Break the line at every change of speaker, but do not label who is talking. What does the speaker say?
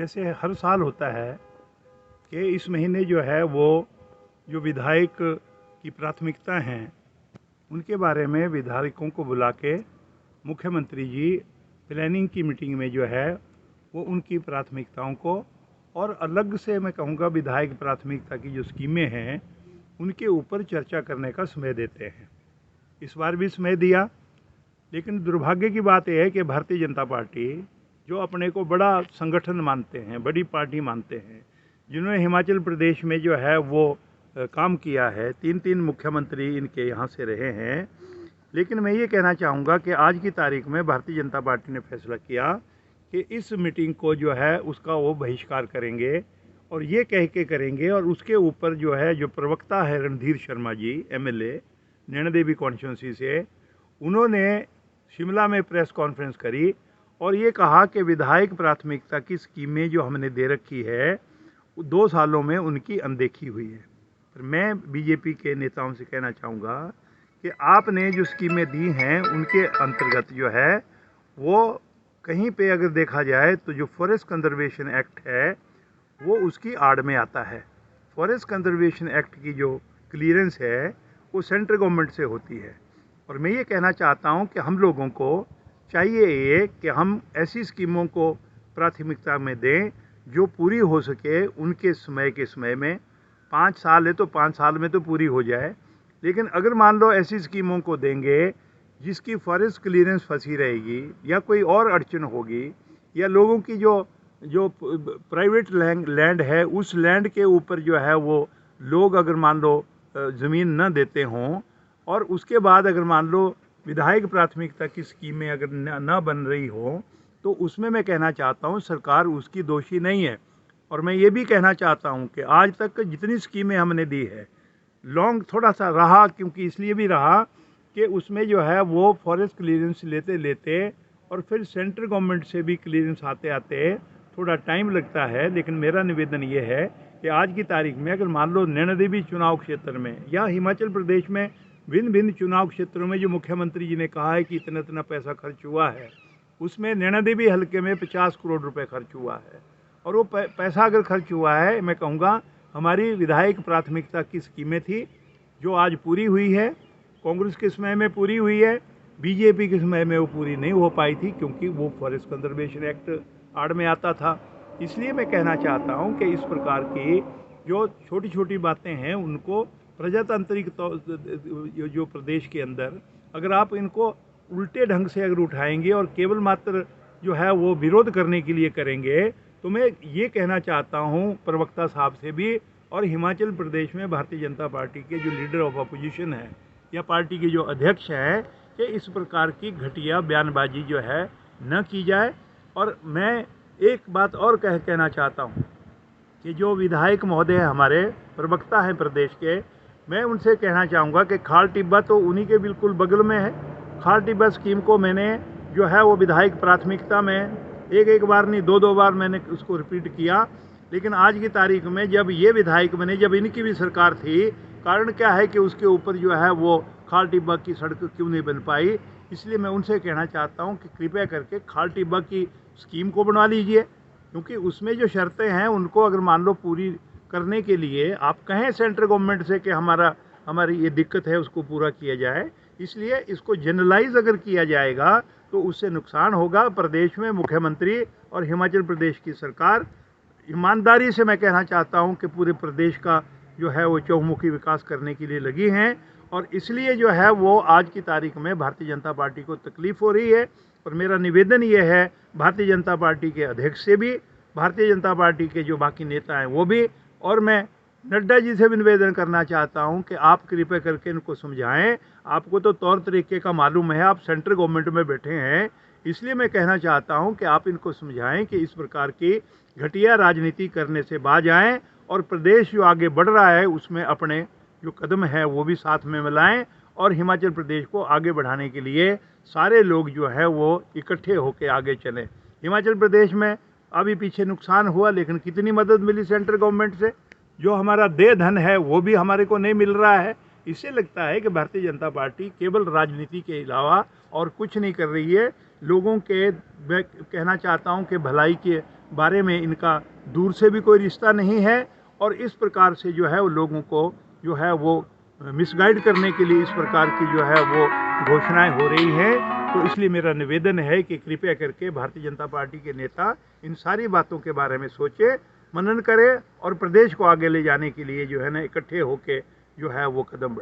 जैसे हर साल होता है कि इस महीने जो है वो जो विधायक की प्राथमिकता हैं उनके बारे में विधायकों को बुला के मुख्यमंत्री जी प्लानिंग की मीटिंग में जो है वो उनकी प्राथमिकताओं को और अलग से मैं कहूँगा विधायक प्राथमिकता की जो स्कीमें हैं उनके ऊपर चर्चा करने का समय देते हैं। इस बार भी समय दिया, लेकिन दुर्भाग्य की बात यह है कि भारतीय जनता पार्टी जो अपने को बड़ा संगठन मानते हैं, बड़ी पार्टी मानते हैं, जिन्होंने हिमाचल प्रदेश में जो है वो काम किया है, 3 मुख्यमंत्री इनके यहाँ से रहे हैं, लेकिन मैं ये कहना चाहूँगा कि आज की तारीख में भारतीय जनता पार्टी ने फैसला किया कि इस मीटिंग को जो है उसका वो बहिष्कार करेंगे और ये कह के करेंगे। और उसके ऊपर जो है जो प्रवक्ता है रणधीर शर्मा जी MLA नैना देवी कॉन्स्टिट्यूंसी से, उन्होंने शिमला में प्रेस कॉन्फ्रेंस करी और ये कहा कि विधायक प्राथमिकता की स्कीमें जो हमने दे रखी है 2 सालों में उनकी अनदेखी हुई है। पर मैं बीजेपी के नेताओं से कहना चाहूँगा कि आपने जो स्कीमें दी हैं उनके अंतर्गत जो है वो कहीं पे अगर देखा जाए तो जो फॉरेस्ट कंजर्वेशन एक्ट है वो उसकी आड़ में आता है। फॉरेस्ट कंजर्वेशन एक्ट की जो क्लियरेंस है वो सेंट्रल गवर्नमेंट से होती है और मैं ये कहना चाहता हूँ कि हम लोगों को चाहिए ये कि हम ऐसी स्कीमों को प्राथमिकता में दें जो पूरी हो सके उनके समय में। 5 साल है तो 5 साल में तो पूरी हो जाए, लेकिन अगर मान लो ऐसी स्कीमों को देंगे जिसकी फॉरेस्ट क्लियरेंस फंसी रहेगी या कोई और अड़चन होगी या लोगों की जो प्राइवेट लैंड है उस लैंड के ऊपर जो है वो लोग अगर मान लो ज़मीन न देते हों और उसके बाद अगर मान लो विधायक प्राथमिकता की स्कीमें अगर न बन रही हो तो उसमें मैं कहना चाहता हूँ सरकार उसकी दोषी नहीं है। और मैं ये भी कहना चाहता हूँ कि आज तक जितनी स्कीमें हमने दी है लॉन्ग थोड़ा सा रहा, क्योंकि इसलिए भी रहा कि उसमें जो है वो फॉरेस्ट क्लियरेंस लेते लेते और फिर सेंट्रल गवर्नमेंट से भी क्लियरेंस आते आते थोड़ा टाइम लगता है। लेकिन मेरा निवेदन ये है कि आज की तारीख में अगर मान लो नैना देवी चुनाव क्षेत्र में या हिमाचल प्रदेश में भिन्न भिन्न चुनाव क्षेत्रों में जो मुख्यमंत्री जी ने कहा है कि इतना इतना पैसा खर्च हुआ है, उसमें नैना देवी हल्के में 50 करोड़ रुपए खर्च हुआ है। और वो पैसा अगर खर्च हुआ है, मैं कहूँगा हमारी विधायक प्राथमिकता की स्कीमें थी जो आज पूरी हुई है, कांग्रेस के समय में पूरी हुई है, बीजेपी के समय में वो पूरी नहीं हो पाई थी क्योंकि वो फॉरेस्ट कंजर्वेशन एक्ट आड़ में आता था। इसलिए मैं कहना चाहता हूँ कि इस प्रकार की जो छोटी छोटी बातें हैं उनको प्रजातांत्रिक जो प्रदेश के अंदर अगर आप इनको उल्टे ढंग से अगर उठाएंगे और केवल मात्र जो है वो विरोध करने के लिए करेंगे, तो मैं ये कहना चाहता हूँ प्रवक्ता साहब से भी और हिमाचल प्रदेश में भारतीय जनता पार्टी के जो लीडर ऑफ अपोजिशन है या पार्टी के जो अध्यक्ष हैं कि इस प्रकार की घटिया बयानबाजी जो है न की जाए। और मैं एक बात और कहना चाहता हूँ कि जो विधायक महोदय हमारे प्रवक्ता हैं प्रदेश के, मैं उनसे कहना चाहूँगा कि खाल टिब्बा तो उन्हीं के बिल्कुल बगल में है। खाल टिब्बा स्कीम को मैंने जो है वो विधायक प्राथमिकता में एक बार नहीं 2 बार मैंने उसको रिपीट किया, लेकिन आज की तारीख में जब ये विधायक बने, जब इनकी भी सरकार थी, कारण क्या है कि उसके ऊपर जो है वो खाल टिब्बा की सड़क क्यों नहीं बन पाई। इसलिए मैं उनसे कहना चाहता हूँ कि कृपया करके खाल टिब्बा की स्कीम को बनवा लीजिए, क्योंकि उसमें जो शर्तें हैं उनको अगर मान लो पूरी करने के लिए आप कहें सेंट्रल गवर्नमेंट से कि हमारी ये दिक्कत है उसको पूरा किया जाए। इसलिए इसको जनरलाइज अगर किया जाएगा तो उससे नुकसान होगा। प्रदेश में मुख्यमंत्री और हिमाचल प्रदेश की सरकार ईमानदारी से मैं कहना चाहता हूं कि पूरे प्रदेश का जो है वो चहुमुखी विकास करने के लिए लगी हैं और इसलिए जो है वो आज की तारीख में भारतीय जनता पार्टी को तकलीफ हो रही है। और मेरा निवेदन ये है भारतीय जनता पार्टी के अध्यक्ष से भी, भारतीय जनता पार्टी के जो बाकी नेता हैं वो भी, और मैं नड्डा जी से भी निवेदन करना चाहता हूं कि आप कृपया करके इनको समझाएं। आपको तो तौर तरीके का मालूम है, आप सेंट्रल गवर्नमेंट में बैठे हैं, इसलिए मैं कहना चाहता हूं कि आप इनको समझाएं कि इस प्रकार की घटिया राजनीति करने से बाज आएँ और प्रदेश जो आगे बढ़ रहा है उसमें अपने जो कदम है वो भी साथ में मिलाएं और हिमाचल प्रदेश को आगे बढ़ाने के लिए सारे लोग जो है वो इकट्ठे होकर आगे चलें। हिमाचल प्रदेश में अभी पीछे नुकसान हुआ, लेकिन कितनी मदद मिली सेंट्रल गवर्नमेंट से, जो हमारा देय धन है वो भी हमारे को नहीं मिल रहा है। इससे लगता है कि भारतीय जनता पार्टी केवल राजनीति के अलावा और कुछ नहीं कर रही है। लोगों के मैं कहना चाहता हूं कि भलाई के बारे में इनका दूर से भी कोई रिश्ता नहीं है और इस प्रकार से जो है वो लोगों को जो है वो मिसगाइड करने के लिए इस प्रकार की जो है वो घोषणाएं हो रही हैं। तो इसलिए मेरा निवेदन है कि कृपया करके भारतीय जनता पार्टी के नेता इन सारी बातों के बारे में सोचे, मनन करें और प्रदेश को आगे ले जाने के लिए जो है ना इकट्ठे होके जो है वो कदम बढ़ाएं।